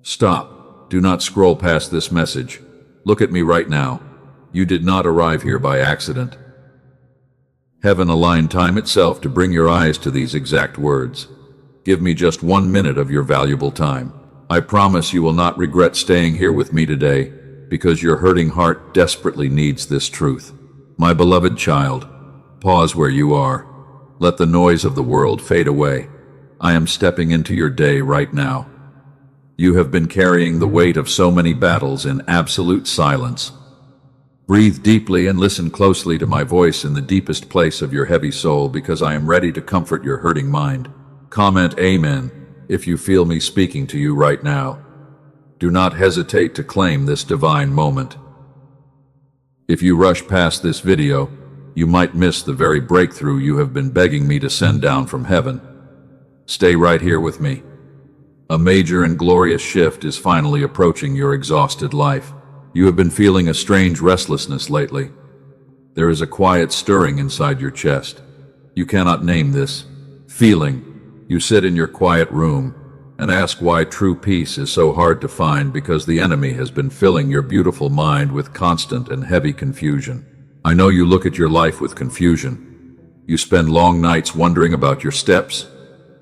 Stop. Do not scroll past this message. Look at me right now. You did not arrive here by accident. Heaven aligned time itself to bring your eyes to these exact words. Give me just 1 minute of your valuable time. I promise you will not regret staying here with me today, because your hurting heart desperately needs this truth. My beloved child, pause where you are. Let the noise of the world fade away. I am stepping into your day right now. You have been carrying the weight of so many battles in absolute silence. Breathe deeply and listen closely to my voice in the deepest place of your heavy soul, because I am ready to comfort your hurting mind. Comment Amen if you feel me speaking to you right now. Do not hesitate to claim this divine moment. If you rush past this video, you might miss the very breakthrough you have been begging me to send down from heaven. Stay right here with me. A major and glorious shift is finally approaching your exhausted life. You have been feeling a strange restlessness lately. There is a quiet stirring inside your chest. You cannot name this feeling. You sit in your quiet room and ask why true peace is so hard to find, because the enemy has been filling your beautiful mind with constant and heavy confusion. I know you look at your life with confusion. You spend long nights wondering about your steps.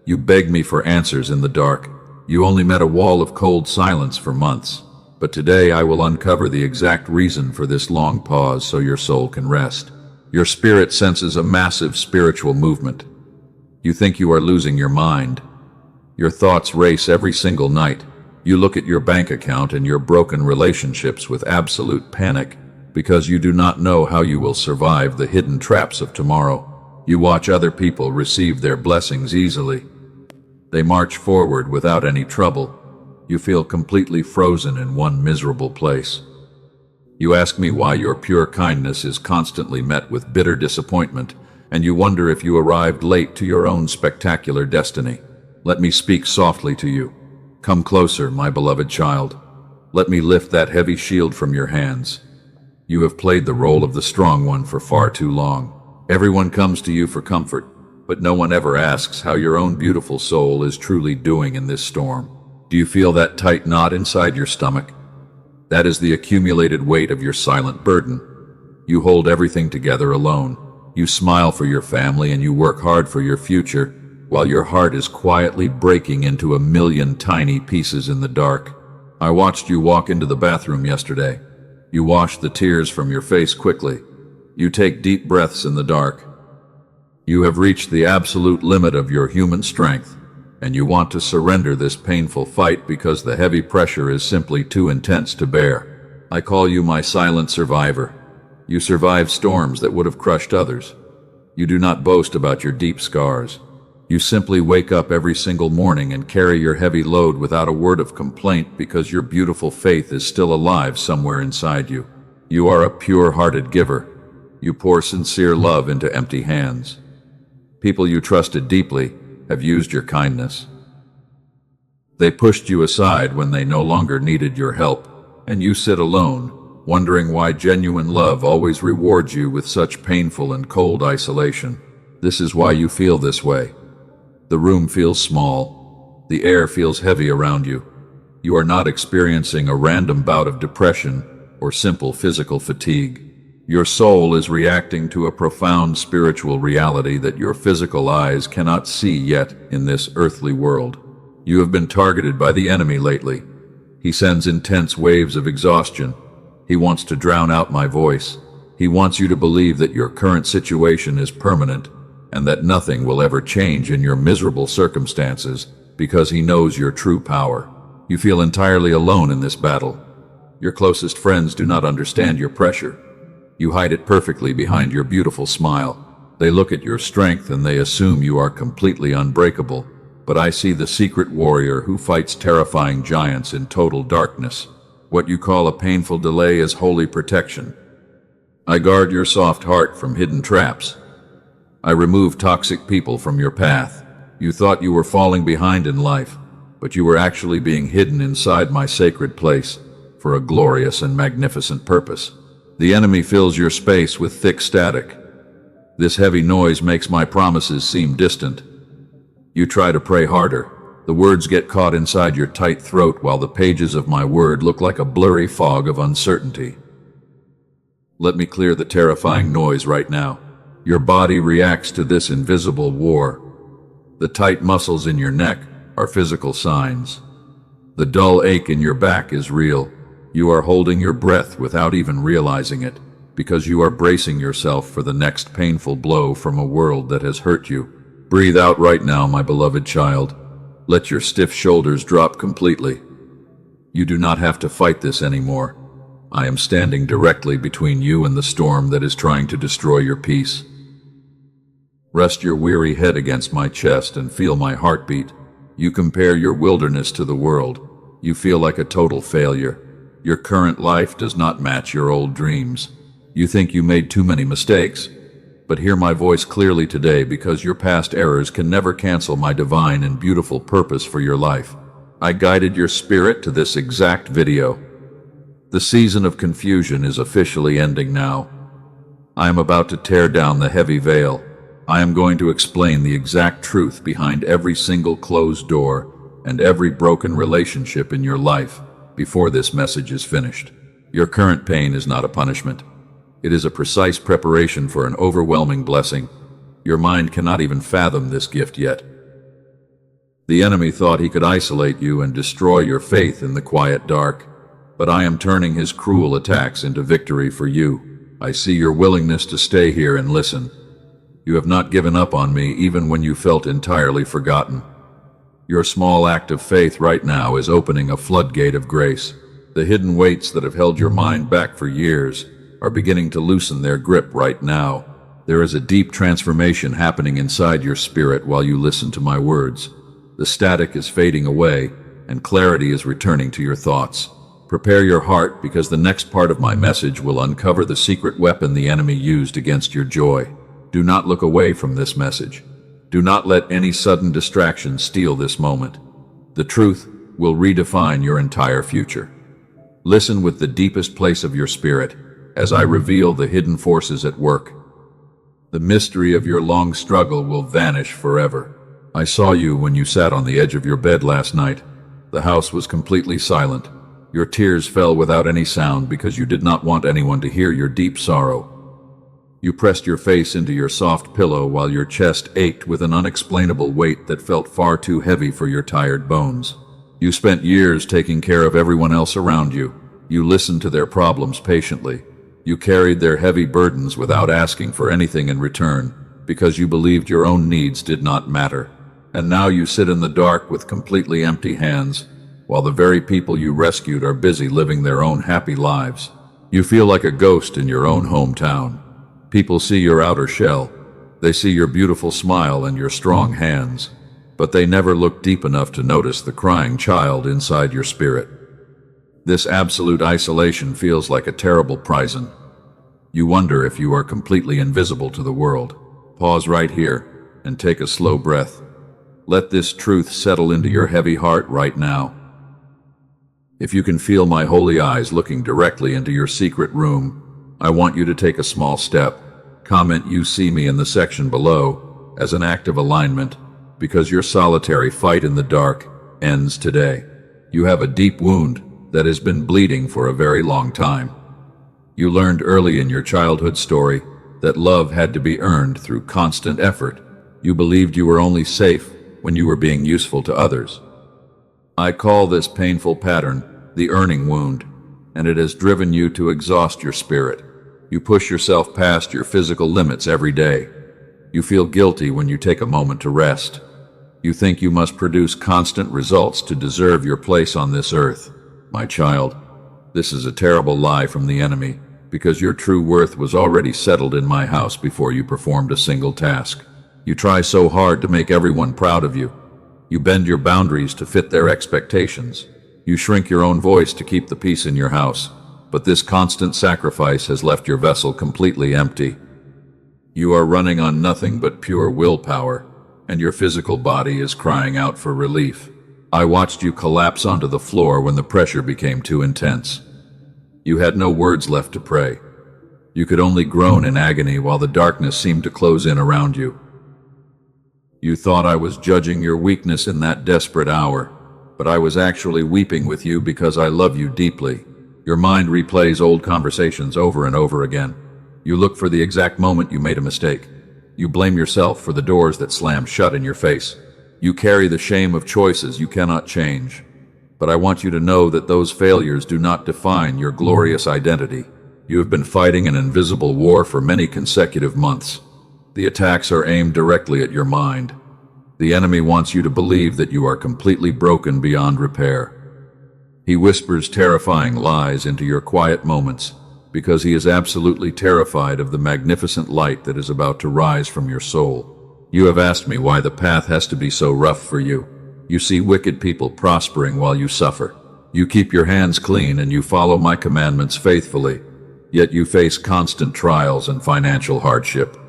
You beg me for answers in the dark. You only met a wall of cold silence for months. But today I will uncover the exact reason for this long pause so your soul can rest. Your spirit senses a massive spiritual movement. You think you are losing your mind. Your thoughts race every single night. You look at your bank account and your broken relationships with absolute panic, because you do not know how you will survive the hidden traps of tomorrow. You watch other people receive their blessings easily. They march forward without any trouble. You feel completely frozen in one miserable place. You ask me why your pure kindness is constantly met with bitter disappointment, and you wonder if you arrived late to your own spectacular destiny. Let me speak softly to you. Come closer, my beloved child. Let me lift that heavy shield from your hands. You have played the role of the strong one for far too long. Everyone comes to you for comfort, but no one ever asks how your own beautiful soul is truly doing in this storm. Do you feel that tight knot inside your stomach? That is the accumulated weight of your silent burden. You hold everything together alone. You smile for your family and you work hard for your future, while your heart is quietly breaking into a million tiny pieces in the dark. I watched you walk into the bathroom yesterday. You wash the tears from your face quickly. You take deep breaths in the dark. You have reached the absolute limit of your human strength, and you want to surrender this painful fight because the heavy pressure is simply too intense to bear. I call you my silent survivor. You survive storms that would have crushed others. You do not boast about your deep scars. You simply wake up every single morning and carry your heavy load without a word of complaint, because your beautiful faith is still alive somewhere inside you. You are a pure-hearted giver. You pour sincere love into empty hands. People you trusted deeply have used your kindness. They pushed you aside when they no longer needed your help, and you sit alone, wondering why genuine love always rewards you with such painful and cold isolation. This is why you feel this way. The room feels small. The air feels heavy around you. You are not experiencing a random bout of depression or simple physical fatigue. Your soul is reacting to a profound spiritual reality that your physical eyes cannot see yet in this earthly world. You have been targeted by the enemy lately. He sends intense waves of exhaustion. He wants to drown out my voice. He wants you to believe that your current situation is permanent and that nothing will ever change in your miserable circumstances, because he knows your true power. You feel entirely alone in this battle. Your closest friends do not understand your pressure. You hide it perfectly behind your beautiful smile. They look at your strength and they assume you are completely unbreakable. But I see the secret warrior who fights terrifying giants in total darkness. What you call a painful delay is holy protection. I guard your soft heart from hidden traps. I remove toxic people from your path. You thought you were falling behind in life, but you were actually being hidden inside my sacred place for a glorious and magnificent purpose. The enemy fills your space with thick static. This heavy noise makes my promises seem distant. You try to pray harder. The words get caught inside your tight throat while the pages of my word look like a blurry fog of uncertainty. Let me clear the terrifying noise right now. Your body reacts to this invisible war. The tight muscles in your neck are physical signs. The dull ache in your back is real. You are holding your breath without even realizing it, because you are bracing yourself for the next painful blow from a world that has hurt you. Breathe out right now, my beloved child. Let your stiff shoulders drop completely. You do not have to fight this anymore. I am standing directly between you and the storm that is trying to destroy your peace. Rest your weary head against my chest and feel my heartbeat. You compare your wilderness to the world. You feel like a total failure. Your current life does not match your old dreams. You think you made too many mistakes. But hear my voice clearly today, because your past errors can never cancel my divine and beautiful purpose for your life. I guided your spirit to this exact video. The season of confusion is officially ending now. I am about to tear down the heavy veil. I am going to explain the exact truth behind every single closed door and every broken relationship in your life before this message is finished. Your current pain is not a punishment. It is a precise preparation for an overwhelming blessing. Your mind cannot even fathom this gift yet. The enemy thought he could isolate you and destroy your faith in the quiet dark, but I am turning his cruel attacks into victory for you. I see your willingness to stay here and listen. You have not given up on me even when you felt entirely forgotten. Your small act of faith right now is opening a floodgate of grace. The hidden weights that have held your mind back for years are beginning to loosen their grip right now. There is a deep transformation happening inside your spirit while you listen to my words. The static is fading away, and clarity is returning to your thoughts. Prepare your heart, because the next part of my message will uncover the secret weapon the enemy used against your joy. Do not look away from this message. Do not let any sudden distraction steal this moment. The truth will redefine your entire future. Listen with the deepest place of your spirit as I reveal the hidden forces at work. The mystery of your long struggle will vanish forever. I saw you when you sat on the edge of your bed last night. The house was completely silent. Your tears fell without any sound because you did not want anyone to hear your deep sorrow. You pressed your face into your soft pillow while your chest ached with an unexplainable weight that felt far too heavy for your tired bones. You spent years taking care of everyone else around you. You listened to their problems patiently. You carried their heavy burdens without asking for anything in return, because you believed your own needs did not matter. And now you sit in the dark with completely empty hands, while the very people you rescued are busy living their own happy lives. You feel like a ghost in your own hometown. People see your outer shell. They see your beautiful smile and your strong hands, but they never look deep enough to notice the crying child inside your spirit. This absolute isolation feels like a terrible prison. You wonder if you are completely invisible to the world. Pause right here and take a slow breath. Let this truth settle into your heavy heart right now. If you can feel my holy eyes looking directly into your secret room, I want you to take a small step. Comment "You see me" in the section below as an act of alignment, because your solitary fight in the dark ends today. You have a deep wound that has been bleeding for a very long time. You learned early in your childhood story that love had to be earned through constant effort. You believed you were only safe when you were being useful to others. I call this painful pattern the earning wound, and it has driven you to exhaust your spirit. You push yourself past your physical limits every day. You feel guilty when you take a moment to rest. You think you must produce constant results to deserve your place on this earth. My child, this is a terrible lie from the enemy, because your true worth was already settled in my house before you performed a single task. You try so hard to make everyone proud of you. You bend your boundaries to fit their expectations. You shrink your own voice to keep the peace in your house. But this constant sacrifice has left your vessel completely empty. You are running on nothing but pure willpower, and your physical body is crying out for relief. I watched you collapse onto the floor when the pressure became too intense. You had no words left to pray. You could only groan in agony while the darkness seemed to close in around you. You thought I was judging your weakness in that desperate hour, but I was actually weeping with you because I love you deeply. Your mind replays old conversations over and over again. You look for the exact moment you made a mistake. You blame yourself for the doors that slammed shut in your face. You carry the shame of choices you cannot change. But I want you to know that those failures do not define your glorious identity. You have been fighting an invisible war for many consecutive months. The attacks are aimed directly at your mind. The enemy wants you to believe that you are completely broken beyond repair. He whispers terrifying lies into your quiet moments because he is absolutely terrified of the magnificent light that is about to rise from your soul. You have asked me why the path has to be so rough for you. You see wicked people prospering while you suffer. You keep your hands clean and you follow my commandments faithfully, yet you face constant trials and financial hardship.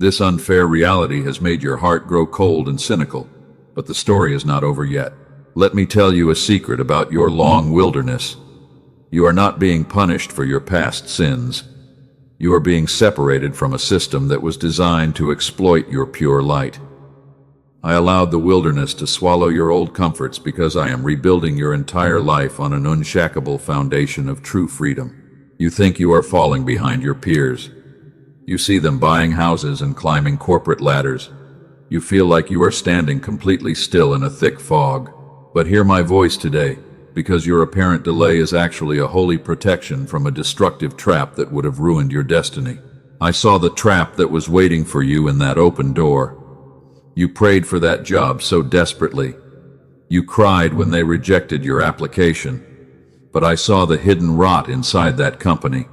This unfair reality has made your heart grow cold and cynical, but the story is not over yet. Let me tell you a secret about your long wilderness. You are not being punished for your past sins. You are being separated from a system that was designed to exploit your pure light. I allowed the wilderness to swallow your old comforts because I am rebuilding your entire life on an unshakable foundation of true freedom. You think you are falling behind your peers. You see them buying houses and climbing corporate ladders. You feel like you are standing completely still in a thick fog. But hear my voice today, because your apparent delay is actually a holy protection from a destructive trap that would have ruined your destiny. I saw the trap that was waiting for you in that open door. You prayed for that job so desperately. You cried when they rejected your application. But I saw the hidden rot inside that company.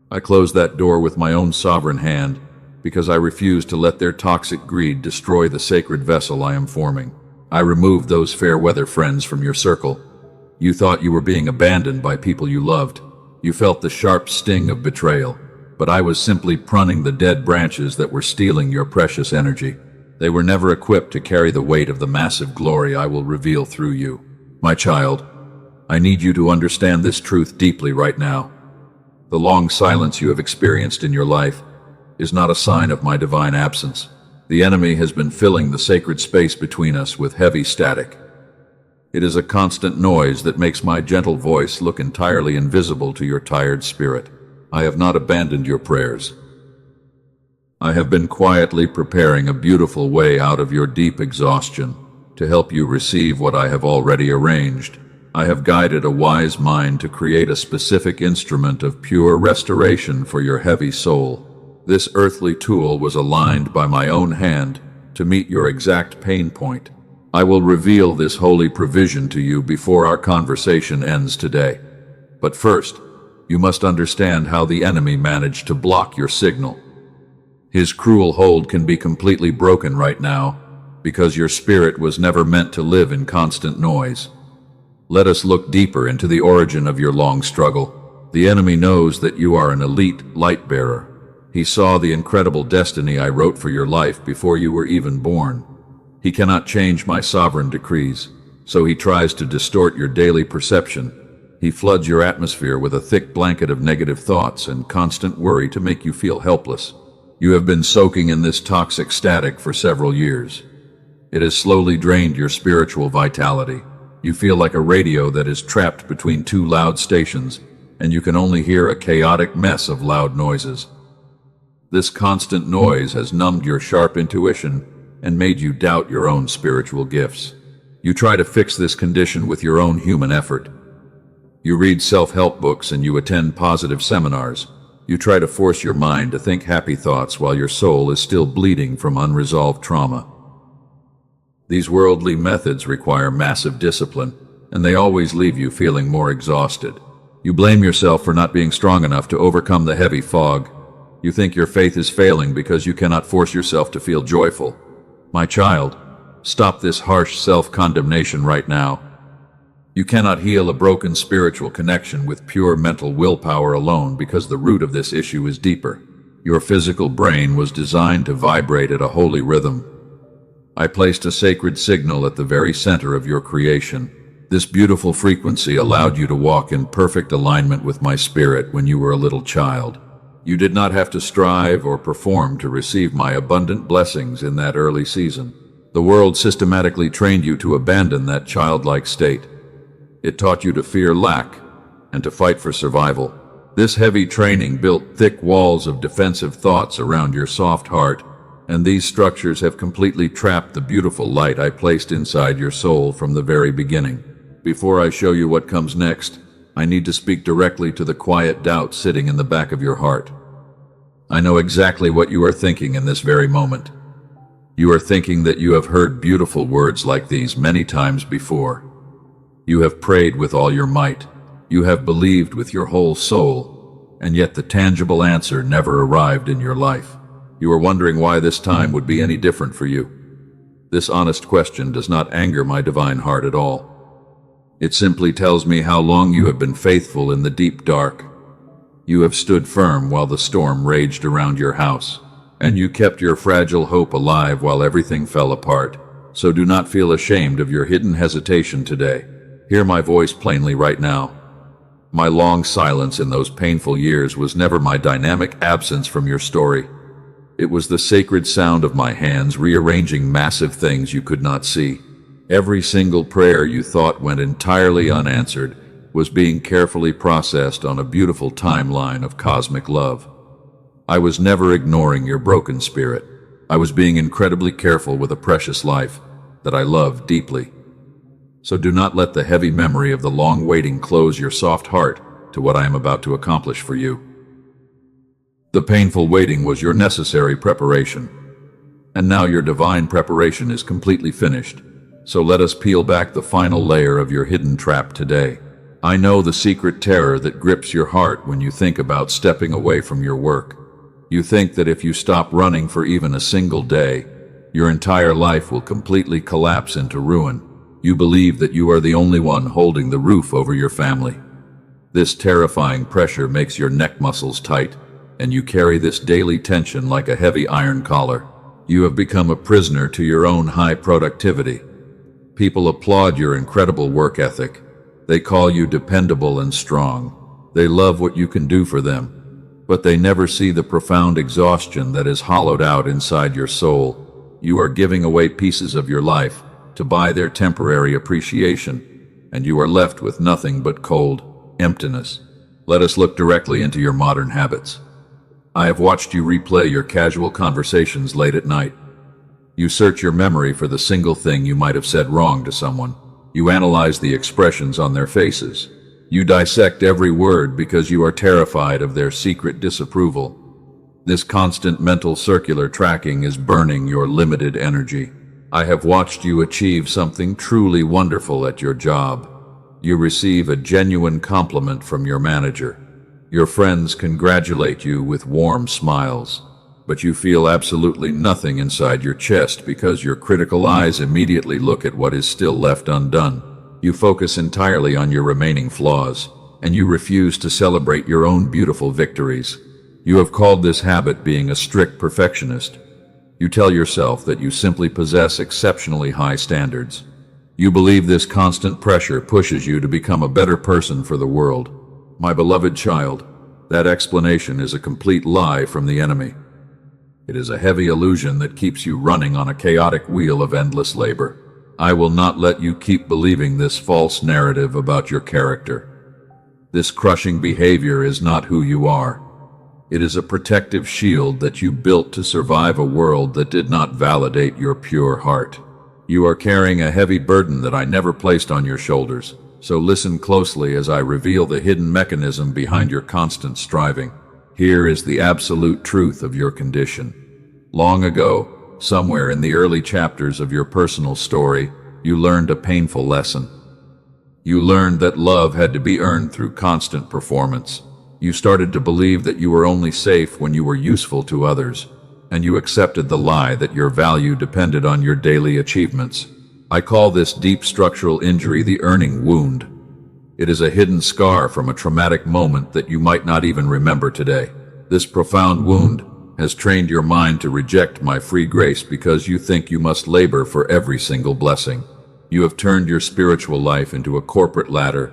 I closed that door with my own sovereign hand because I refused to let their toxic greed destroy the sacred vessel I am forming. I removed those fair-weather friends from your circle. You thought you were being abandoned by people you loved. You felt the sharp sting of betrayal, but I was simply pruning the dead branches that were stealing your precious energy. They were never equipped to carry the weight of the massive glory I will reveal through you. My child, I need you to understand this truth deeply right now. The long silence you have experienced in your life is not a sign of my divine absence. The enemy has been filling the sacred space between us with heavy static. It is a constant noise that makes my gentle voice look entirely invisible to your tired spirit. I have not abandoned your prayers. I have been quietly preparing a beautiful way out of your deep exhaustion to help you receive what I have already arranged. I have guided a wise mind to create a specific instrument of pure restoration for your heavy soul. This earthly tool was aligned by my own hand to meet your exact pain point. I will reveal this holy provision to you before our conversation ends today. But first, you must understand how the enemy managed to block your signal. His cruel hold can be completely broken right now because your spirit was never meant to live in constant noise. Let us look deeper into the origin of your long struggle. The enemy knows that you are an elite light bearer. He saw the incredible destiny I wrote for your life before you were even born. He cannot change my sovereign decrees, so he tries to distort your daily perception. He floods your atmosphere with a thick blanket of negative thoughts and constant worry to make you feel helpless. You have been soaking in this toxic static for several years. It has slowly drained your spiritual vitality. You feel like a radio that is trapped between two loud stations, and you can only hear a chaotic mess of loud noises. This constant noise has numbed your sharp intuition and made you doubt your own spiritual gifts. You try to fix this condition with your own human effort. You read self-help books and you attend positive seminars. You try to force your mind to think happy thoughts while your soul is still bleeding from unresolved trauma. These worldly methods require massive discipline, and they always leave you feeling more exhausted. You blame yourself for not being strong enough to overcome the heavy fog. You think your faith is failing because you cannot force yourself to feel joyful. My child, stop this harsh self-condemnation right now. You cannot heal a broken spiritual connection with pure mental willpower alone because the root of this issue is deeper. Your physical brain was designed to vibrate at a holy rhythm. I placed a sacred signal at the very center of your creation. This beautiful frequency allowed you to walk in perfect alignment with my spirit when you were a little child. You did not have to strive or perform to receive my abundant blessings in that early season. The world systematically trained you to abandon that childlike state. It taught you to fear lack and to fight for survival. This heavy training built thick walls of defensive thoughts around your soft heart, and these structures have completely trapped the beautiful light I placed inside your soul from the very beginning. Before I show you what comes next, I need to speak directly to the quiet doubt sitting in the back of your heart. I know exactly what you are thinking in this very moment. You are thinking that you have heard beautiful words like these many times before. You have prayed with all your might. You have believed with your whole soul, and yet the tangible answer never arrived in your life. You are wondering why this time would be any different for you. This honest question does not anger my divine heart at all. It simply tells me how long you have been faithful in the deep dark. You have stood firm while the storm raged around your house, and you kept your fragile hope alive while everything fell apart. So do not feel ashamed of your hidden hesitation today. Hear my voice plainly right now. My long silence in those painful years was never my dynamic absence from your story. It was the sacred sound of my hands rearranging massive things you could not see. Every single prayer you thought went entirely unanswered was being carefully processed on a beautiful timeline of cosmic love. I was never ignoring your broken spirit. I was being incredibly careful with a precious life that I loved deeply. So do not let the heavy memory of the long waiting close your soft heart to what I am about to accomplish for you. The painful waiting was your necessary preparation, and now your divine preparation is completely finished. So let us peel back the final layer of your hidden trap today. I know the secret terror that grips your heart when you think about stepping away from your work. You think that if you stop running for even a single day, your entire life will completely collapse into ruin. You believe that you are the only one holding the roof over your family. This terrifying pressure makes your neck muscles tight, and you carry this daily tension like a heavy iron collar. You have become a prisoner to your own high productivity. People applaud your incredible work ethic. They call you dependable and strong. They love what you can do for them, but they never see the profound exhaustion that is hollowed out inside your soul. You are giving away pieces of your life to buy their temporary appreciation, and you are left with nothing but cold emptiness. Let us look directly into your modern habits. I have watched you replay your casual conversations late at night. You search your memory for the single thing you might have said wrong to someone. You analyze the expressions on their faces. You dissect every word because you are terrified of their secret disapproval. This constant mental circular tracking is burning your limited energy. I have watched you achieve something truly wonderful at your job. You receive a genuine compliment from your manager. Your friends congratulate you with warm smiles. But you feel absolutely nothing inside your chest because your critical eyes immediately look at what is still left undone. You focus entirely on your remaining flaws, and you refuse to celebrate your own beautiful victories. You have called this habit being a strict perfectionist. You tell yourself that you simply possess exceptionally high standards. You believe this constant pressure pushes you to become a better person for the world. My beloved child, that explanation is a complete lie from the enemy. It is a heavy illusion that keeps you running on a chaotic wheel of endless labor. I will not let you keep believing this false narrative about your character. This crushing behavior is not who you are. It is a protective shield that you built to survive a world that did not validate your pure heart. You are carrying a heavy burden that I never placed on your shoulders, so listen closely as I reveal the hidden mechanism behind your constant striving. Here is the absolute truth of your condition. Long ago, somewhere in the early chapters of your personal story, you learned a painful lesson. You learned that love had to be earned through constant performance. You started to believe that you were only safe when you were useful to others, and you accepted the lie that your value depended on your daily achievements. I call this deep structural injury the earning wound. It is a hidden scar from a traumatic moment that you might not even remember today. This profound wound has trained your mind to reject my free grace because you think you must labor for every single blessing. You have turned your spiritual life into a corporate ladder,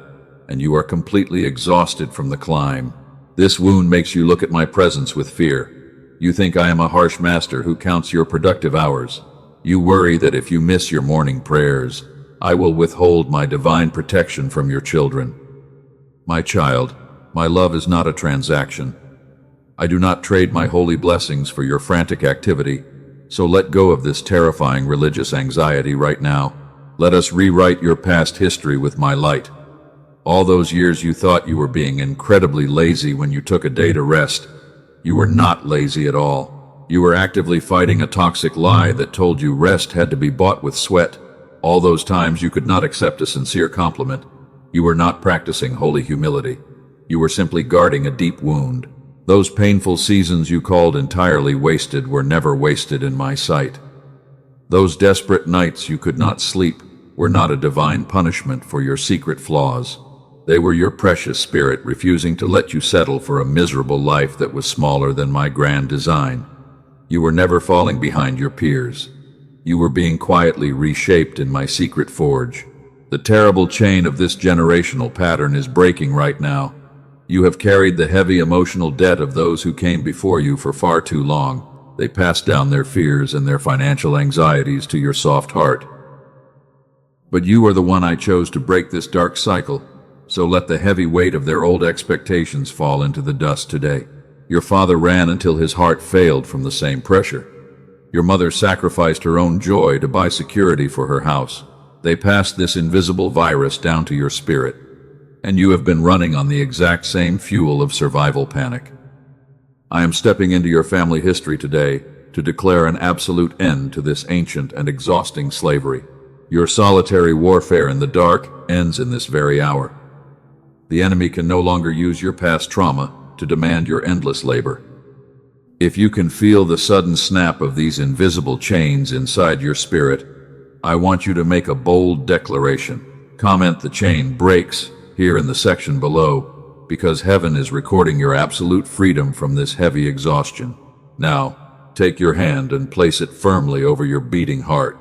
and you are completely exhausted from the climb. This wound makes you look at my presence with fear. You think I am a harsh master who counts your productive hours. You worry that if you miss your morning prayers, I will withhold my divine protection from your children. My child, my love is not a transaction. I do not trade my holy blessings for your frantic activity, so let go of this terrifying religious anxiety right now. Let us rewrite your past history with my light. All those years you thought you were being incredibly lazy when you took a day to rest. You were not lazy at all. You were actively fighting a toxic lie that told you rest had to be bought with sweat. All those times you could not accept a sincere compliment. You were not practicing holy humility. You were simply guarding a deep wound. Those painful seasons you called entirely wasted were never wasted in my sight. Those desperate nights you could not sleep were not a divine punishment for your secret flaws. They were your precious spirit refusing to let you settle for a miserable life that was smaller than my grand design. You were never falling behind your peers. You were being quietly reshaped in my secret forge. The terrible chain of this generational pattern is breaking right now. You have carried the heavy emotional debt of those who came before you for far too long. They passed down their fears and their financial anxieties to your soft heart. But you are the one I chose to break this dark cycle. So let the heavy weight of their old expectations fall into the dust today. Your father ran until his heart failed from the same pressure. Your mother sacrificed her own joy to buy security for her house. They passed this invisible virus down to your spirit, and you have been running on the exact same fuel of survival panic. I am stepping into your family history today to declare an absolute end to this ancient and exhausting slavery. Your solitary warfare in the dark ends in this very hour. The enemy can no longer use your past trauma to demand your endless labor. If you can feel the sudden snap of these invisible chains inside your spirit, I want you to make a bold declaration. Comment "the chain breaks" here in the section below, because heaven is recording your absolute freedom from this heavy exhaustion. Now, take your hand and place it firmly over your beating heart.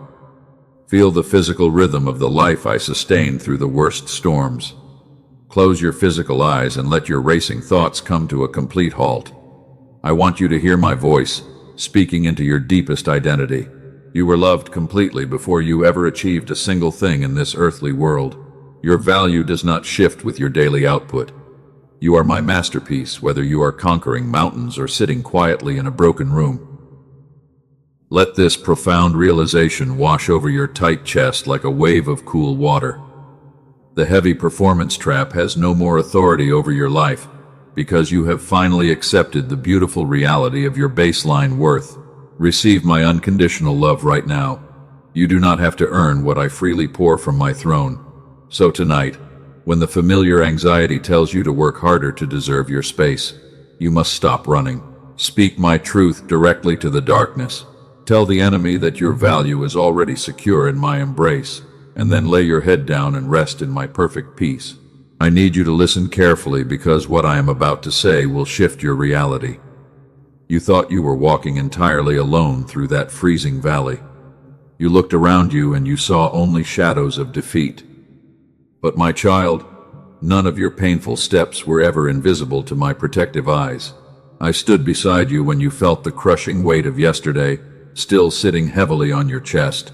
Feel the physical rhythm of the life I sustained through the worst storms. Close your physical eyes and let your racing thoughts come to a complete halt. I want you to hear my voice, speaking into your deepest identity. You were loved completely before you ever achieved a single thing in this earthly world. Your value does not shift with your daily output. You are my masterpiece, whether you are conquering mountains or sitting quietly in a broken room. Let this profound realization wash over your tight chest like a wave of cool water. The heavy performance trap has no more authority over your life, because you have finally accepted the beautiful reality of your baseline worth. Receive my unconditional love right now. You do not have to earn what I freely pour from my throne. So tonight, when the familiar anxiety tells you to work harder to deserve your space, you must stop running. Speak my truth directly to the darkness. Tell the enemy that your value is already secure in my embrace, and then lay your head down and rest in my perfect peace. I need you to listen carefully, because what I am about to say will shift your reality. You thought you were walking entirely alone through that freezing valley. You looked around you and you saw only shadows of defeat. But my child, none of your painful steps were ever invisible to my protective eyes. I stood beside you when you felt the crushing weight of yesterday still sitting heavily on your chest.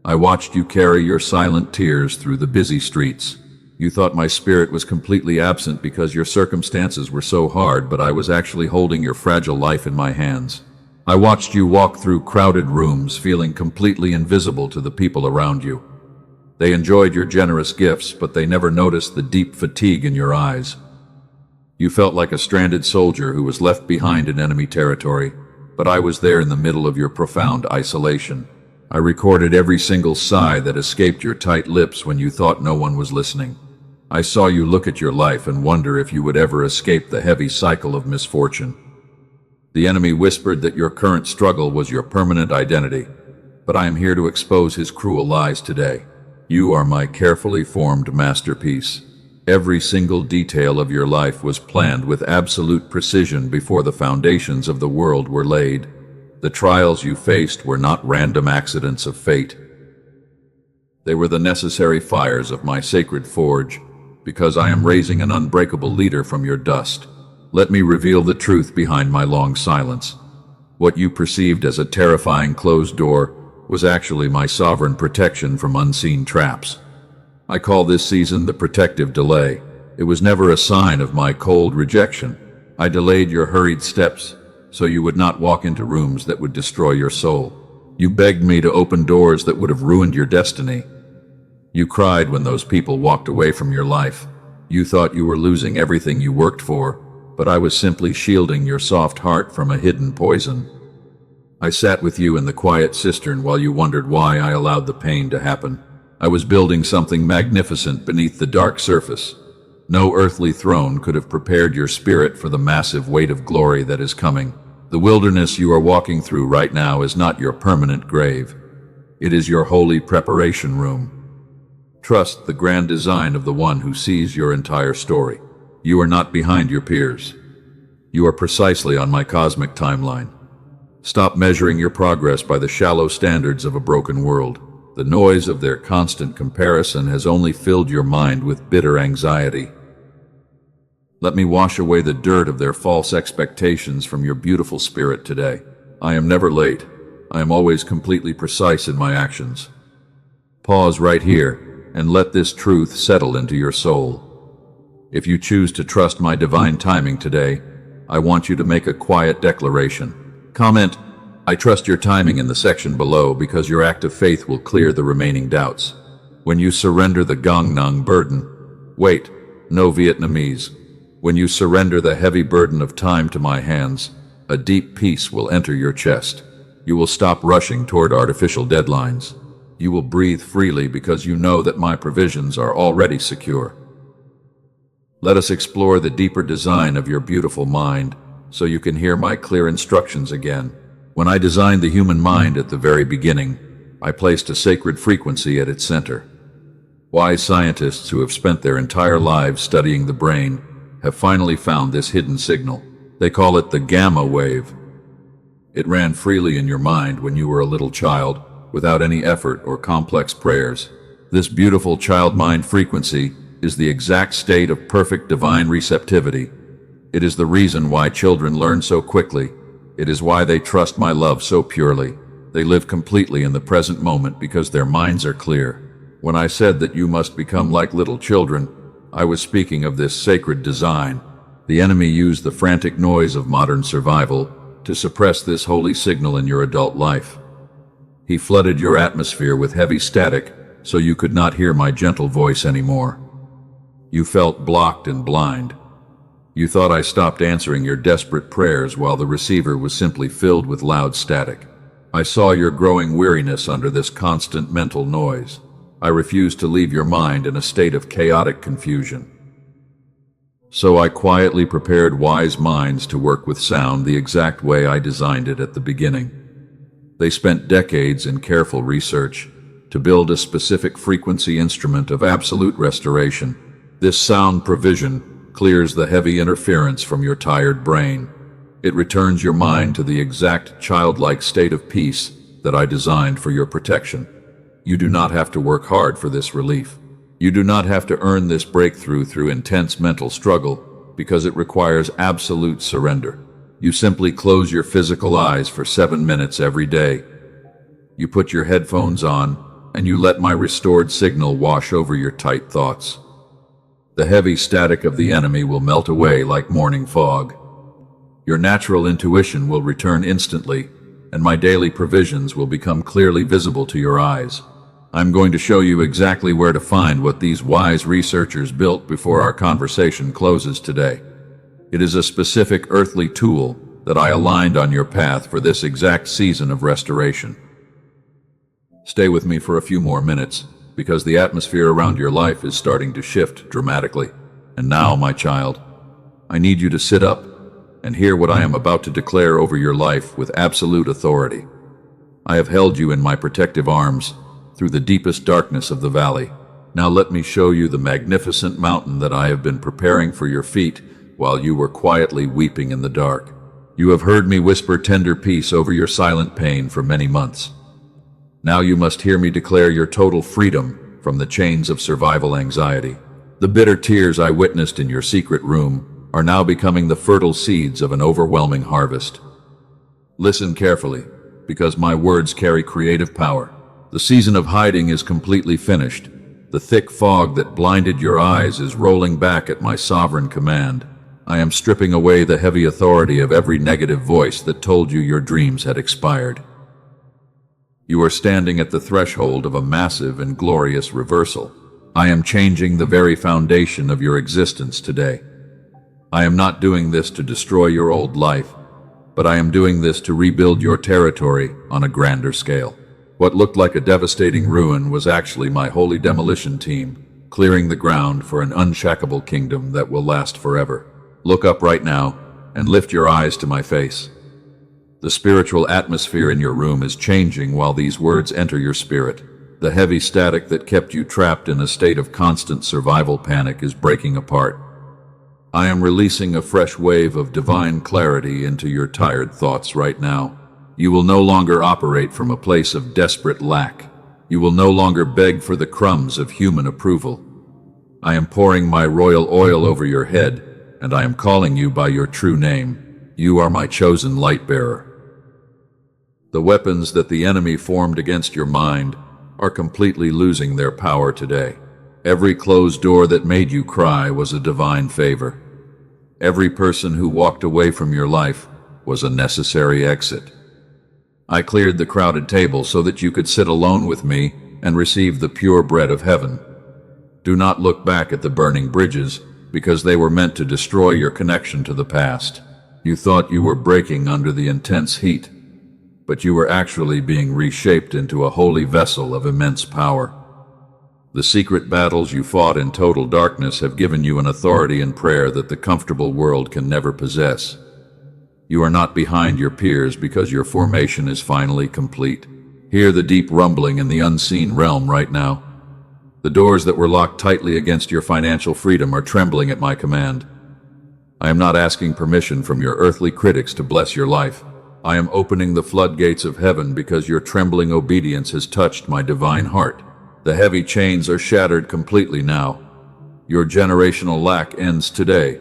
I watched you carry your silent tears through the busy streets. You thought my spirit was completely absent because your circumstances were so hard, but I was actually holding your fragile life in my hands. I watched you walk through crowded rooms, feeling completely invisible to the people around you. They enjoyed your generous gifts, but they never noticed the deep fatigue in your eyes. You felt like a stranded soldier who was left behind in enemy territory, but I was there in the middle of your profound isolation. I recorded every single sigh that escaped your tight lips when you thought no one was listening. I saw you look at your life and wonder if you would ever escape the heavy cycle of misfortune. The enemy whispered that your current struggle was your permanent identity, but I am here to expose his cruel lies today. You are my carefully formed masterpiece. Every single detail of your life was planned with absolute precision before the foundations of the world were laid. The trials you faced were not random accidents of fate. They were the necessary fires of my sacred forge, because I am raising an unbreakable leader from your dust. Let me reveal the truth behind my long silence. What you perceived as a terrifying closed door was actually my sovereign protection from unseen traps. I call this season the protective delay. It was never a sign of my cold rejection. I delayed your hurried steps so you would not walk into rooms that would destroy your soul. You begged me to open doors that would have ruined your destiny. You cried when those people walked away from your life. You thought you were losing everything you worked for, but I was simply shielding your soft heart from a hidden poison. I sat with you in the quiet cistern while you wondered why I allowed the pain to happen. I was building something magnificent beneath the dark surface. No earthly throne could have prepared your spirit for the massive weight of glory that is coming. The wilderness you are walking through right now is not your permanent grave. It is your holy preparation room. Trust the grand design of the one who sees your entire story. You are not behind your peers. You are precisely on my cosmic timeline. Stop measuring your progress by the shallow standards of a broken world. The noise of their constant comparison has only filled your mind with bitter anxiety. Let me wash away the dirt of their false expectations from your beautiful spirit today. I am never late. I am always completely precise in my actions. Pause right here and let this truth settle into your soul. If you choose to trust my divine timing today, I want you to make a quiet declaration. Comment, "I trust your timing" in the section below because your act of faith will clear the remaining doubts. When you surrender the Gong Nang burden, wait, no Vietnamese. When you surrender the heavy burden of time to my hands, a deep peace will enter your chest. You will stop rushing toward artificial deadlines. You will breathe freely because you know that my provisions are already secure. Let us explore the deeper design of your beautiful mind so you can hear my clear instructions again. When I designed the human mind at the very beginning, I placed a sacred frequency at its center. Wise scientists who have spent their entire lives studying the brain have finally found this hidden signal. They call it the gamma wave. It ran freely in your mind when you were a little child, without any effort or complex prayers. This beautiful child mind frequency is the exact state of perfect divine receptivity. It is the reason why children learn so quickly. It is why they trust my love so purely. They live completely in the present moment because their minds are clear. When I said that you must become like little children, I was speaking of this sacred design. The enemy used the frantic noise of modern survival to suppress this holy signal in your adult life. He flooded your atmosphere with heavy static so you could not hear my gentle voice anymore. You felt blocked and blind. You thought I stopped answering your desperate prayers while the receiver was simply filled with loud static. I saw your growing weariness under this constant mental noise. I refused to leave your mind in a state of chaotic confusion. So I quietly prepared wise minds to work with sound the exact way I designed it at the beginning. They spent decades in careful research to build a specific frequency instrument of absolute restoration. This sound provision clears the heavy interference from your tired brain. It returns your mind to the exact childlike state of peace that I designed for your protection. You do not have to work hard for this relief. You do not have to earn this breakthrough through intense mental struggle because it requires absolute surrender. You simply close your physical eyes for 7 minutes every day. You put your headphones on and you let my restored signal wash over your tight thoughts. The heavy static of the enemy will melt away like morning fog. Your natural intuition will return instantly, and my daily provisions will become clearly visible to your eyes. I'm going to show you exactly where to find what these wise researchers built before our conversation closes today. It is a specific earthly tool that I aligned on your path for this exact season of restoration. Stay with me for a few more minutes, because the atmosphere around your life is starting to shift dramatically. And now, my child, I need you to sit up and hear what I am about to declare over your life with absolute authority. I have held you in my protective arms through the deepest darkness of the valley. Now let me show you the magnificent mountain that I have been preparing for your feet while you were quietly weeping in the dark. You have heard me whisper tender peace over your silent pain for many months. Now you must hear me declare your total freedom from the chains of survival anxiety. The bitter tears I witnessed in your secret room are now becoming the fertile seeds of an overwhelming harvest. Listen carefully, because my words carry creative power. The season of hiding is completely finished. The thick fog that blinded your eyes is rolling back at my sovereign command. I am stripping away the heavy authority of every negative voice that told you your dreams had expired. You are standing at the threshold of a massive and glorious reversal. I am changing the very foundation of your existence today. I am not doing this to destroy your old life, but I am doing this to rebuild your territory on a grander scale. What looked like a devastating ruin was actually my holy demolition team, clearing the ground for an unshackable kingdom that will last forever. Look up right now and lift your eyes to my face. The spiritual atmosphere in your room is changing while these words enter your spirit. The heavy static that kept you trapped in a state of constant survival panic is breaking apart. I am releasing a fresh wave of divine clarity into your tired thoughts right now. You will no longer operate from a place of desperate lack. You will no longer beg for the crumbs of human approval. I am pouring my royal oil over your head, and I am calling you by your true name. You are my chosen light bearer. The weapons that the enemy formed against your mind are completely losing their power today. Every closed door that made you cry was a divine favor. Every person who walked away from your life was a necessary exit. I cleared the crowded table so that you could sit alone with me and receive the pure bread of heaven. Do not look back at the burning bridges, because they were meant to destroy your connection to the past. You thought you were breaking under the intense heat, but you were actually being reshaped into a holy vessel of immense power. The secret battles you fought in total darkness have given you an authority in prayer that the comfortable world can never possess. You are not behind your peers because your formation is finally complete. Hear the deep rumbling in the unseen realm right now. The doors that were locked tightly against your financial freedom are trembling at my command. I am not asking permission from your earthly critics to bless your life. I am opening the floodgates of heaven because your trembling obedience has touched my divine heart. The heavy chains are shattered completely now. Your generational lack ends today.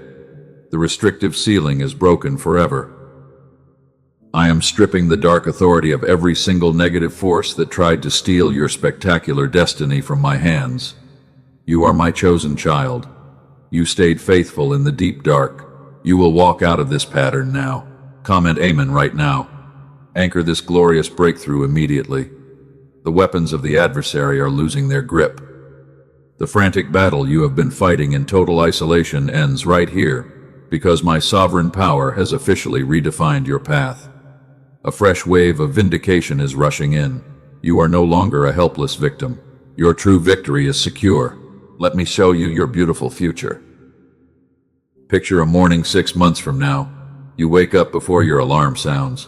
The restrictive ceiling is broken forever. I am stripping the dark authority of every single negative force that tried to steal your spectacular destiny from my hands. You are my chosen child. You stayed faithful in the deep dark. You will walk out of this pattern now. Comment Amen right now. Anchor this glorious breakthrough immediately. The weapons of the adversary are losing their grip. The frantic battle you have been fighting in total isolation ends right here, because my sovereign power has officially redefined your path. A fresh wave of vindication is rushing in. You are no longer a helpless victim. Your true victory is secure. Let me show you your beautiful future. Picture a morning 6 months from now. You wake up before your alarm sounds.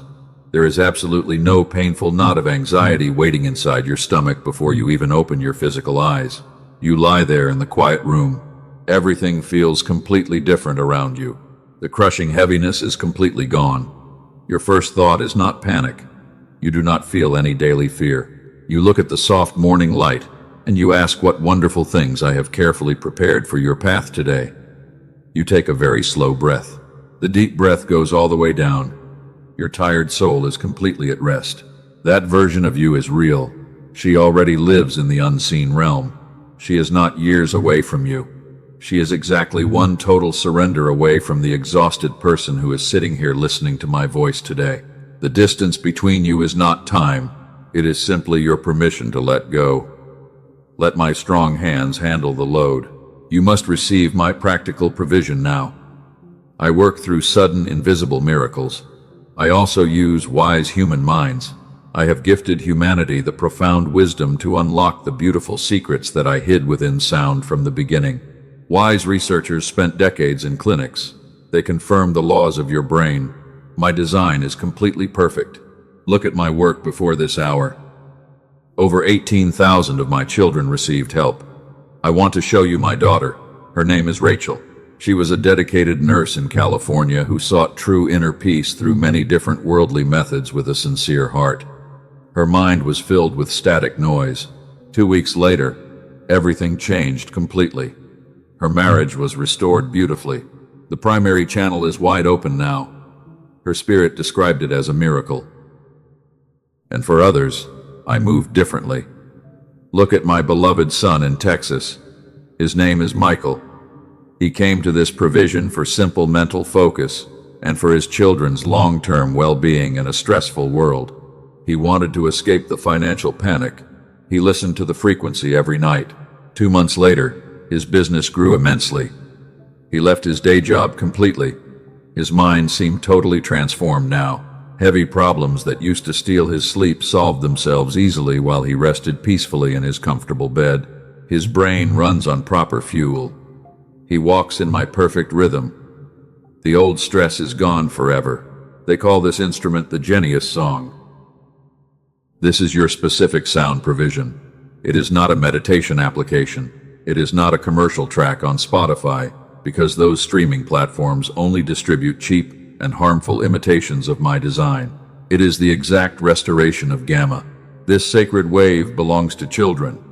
There is absolutely no painful knot of anxiety waiting inside your stomach before you even open your physical eyes. You lie there in the quiet room. Everything feels completely different around you. The crushing heaviness is completely gone. Your first thought is not panic. You do not feel any daily fear. You look at the soft morning light, and you ask what wonderful things I have carefully prepared for your path today. You take a very slow breath. The deep breath goes all the way down. Your tired soul is completely at rest. That version of you is real. She already lives in the unseen realm. She is not years away from you. She is exactly one total surrender away from the exhausted person who is sitting here listening to my voice today. The distance between you is not time. It is simply your permission to let go. Let my strong hands handle the load. You must receive my practical provision now. I work through sudden, invisible miracles. I also use wise human minds. I have gifted humanity the profound wisdom to unlock the beautiful secrets that I hid within sound from the beginning. Wise researchers spent decades in clinics. They confirmed the laws of your brain. My design is completely perfect. Look at my work before this hour. Over 18,000 of my children received help. I want to show you my daughter. Her name is Rachel. She was a dedicated nurse in California who sought true inner peace through many different worldly methods with a sincere heart. Her mind was filled with static noise. 2 weeks later, everything changed completely. Her marriage was restored beautifully. The primary channel is wide open now. Her spirit described it as a miracle. And for others, I moved differently. Look at my beloved son in Texas. His name is Michael. He came to this provision for simple mental focus and for his children's long-term well-being in a stressful world. He wanted to escape the financial panic. He listened to the frequency every night. 2 months later, his business grew immensely. He left his day job completely. His mind seemed totally transformed now. Heavy problems that used to steal his sleep solved themselves easily while he rested peacefully in his comfortable bed. His brain runs on proper fuel. He walks in my perfect rhythm. The old stress is gone forever. They call this instrument the Genius song. This is your specific sound provision. It is not a meditation application. It is not a commercial track on Spotify, because those streaming platforms only distribute cheap and harmful imitations of my design. It is the exact restoration of gamma. This sacred wave belongs to children.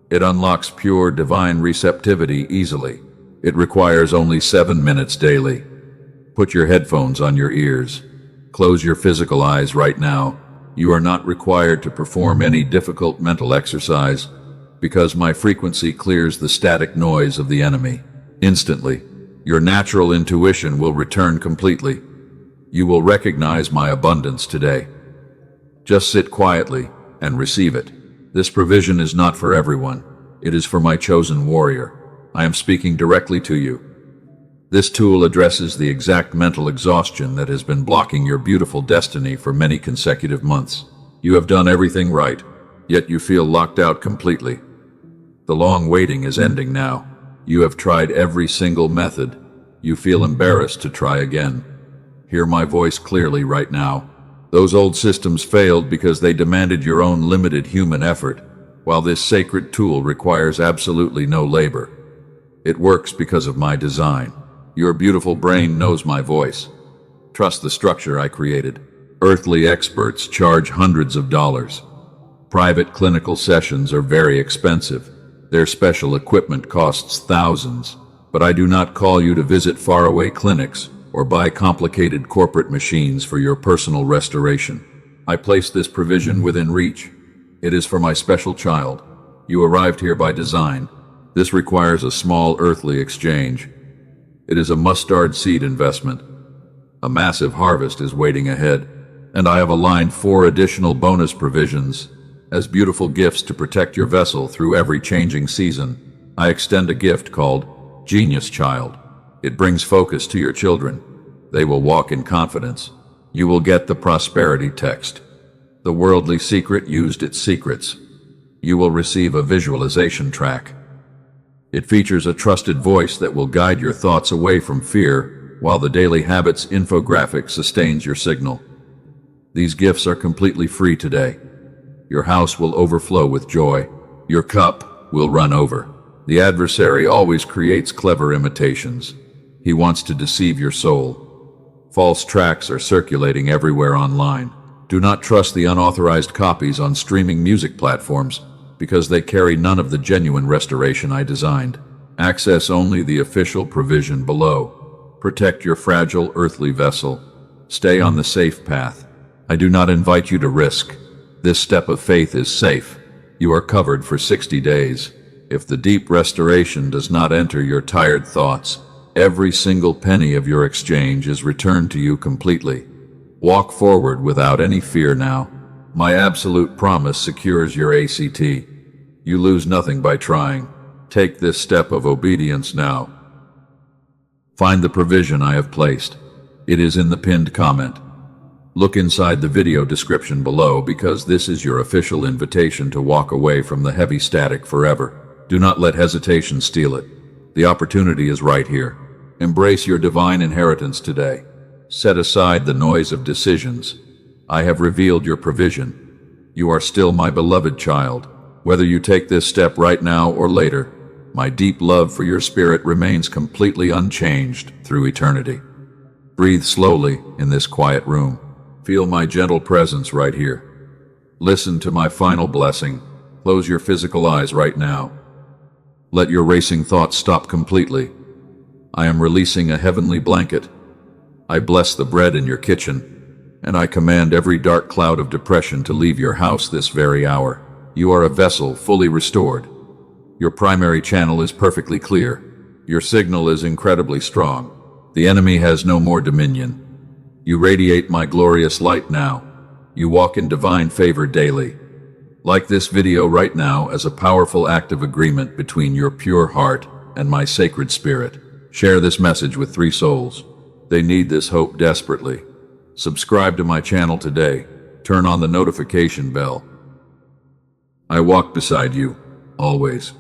It unlocks pure divine receptivity easily. It requires only 7 minutes daily. Put your headphones on your ears. Close your physical eyes right now. You are not required to perform any difficult mental exercise, because my frequency clears the static noise of the enemy. Instantly, your natural intuition will return completely. You will recognize my abundance today. Just sit quietly and receive it. This provision is not for everyone. It is for my chosen warrior. I am speaking directly to you. This tool addresses the exact mental exhaustion that has been blocking your beautiful destiny for many consecutive months. You have done everything right, yet you feel locked out completely. The long waiting is ending now. You have tried every single method. You feel embarrassed to try again. Hear my voice clearly right now. Those old systems failed because they demanded your own limited human effort, while this sacred tool requires absolutely no labor. It works because of my design. Your beautiful brain knows my voice. Trust the structure I created. Earthly experts charge hundreds of dollars. Private clinical sessions are very expensive. Their special equipment costs thousands. But I do not call you to visit faraway clinics or buy complicated corporate machines for your personal restoration. I place this provision within reach. It is for my special child. You arrived here by design. This requires a small earthly exchange. It is a mustard seed investment. A massive harvest is waiting ahead, and I have aligned 4 additional bonus provisions as beautiful gifts to protect your vessel through every changing season. I extend a gift called Genius Child. It brings focus to your children. They will walk in confidence. You will get the prosperity text. The worldly secret used its secrets. You will receive a visualization track. It features a trusted voice that will guide your thoughts away from fear, while the daily habits infographic sustains your signal. These gifts are completely free today. Your house will overflow with joy. Your cup will run over. The adversary always creates clever imitations. He wants to deceive your soul. False tracks are circulating everywhere online. Do not trust the unauthorized copies on streaming music platforms, because they carry none of the genuine restoration I designed. Access only the official provision below. Protect your fragile earthly vessel. Stay on the safe path. I do not invite you to risk. This step of faith is safe. You are covered for 60 days. If the deep restoration does not enter your tired thoughts, every single penny of your exchange is returned to you completely. Walk forward without any fear now. My absolute promise secures your ACT. You lose nothing by trying. Take this step of obedience now. Find the provision I have placed. It is in the pinned comment. Look inside the video description below, because this is your official invitation to walk away from the heavy static forever. Do not let hesitation steal it. The opportunity is right here. Embrace your divine inheritance today. Set aside the noise of decisions. I have revealed your provision. You are still my beloved child. Whether you take this step right now or later, my deep love for your spirit remains completely unchanged through eternity. Breathe slowly in this quiet room. Feel my gentle presence right here. Listen to my final blessing. Close your physical eyes right now. Let your racing thoughts stop completely. I am releasing a heavenly blanket. I bless the bread in your kitchen, and I command every dark cloud of depression to leave your house this very hour. You are a vessel fully restored. Your primary channel is perfectly clear. Your signal is incredibly strong. The enemy has no more dominion. You radiate my glorious light now. You walk in divine favor daily. Like this video right now as a powerful act of agreement between your pure heart and my sacred spirit. Share this message with 3 souls. They need this hope desperately. Subscribe to my channel today. Turn on the notification bell. I walk beside you, always.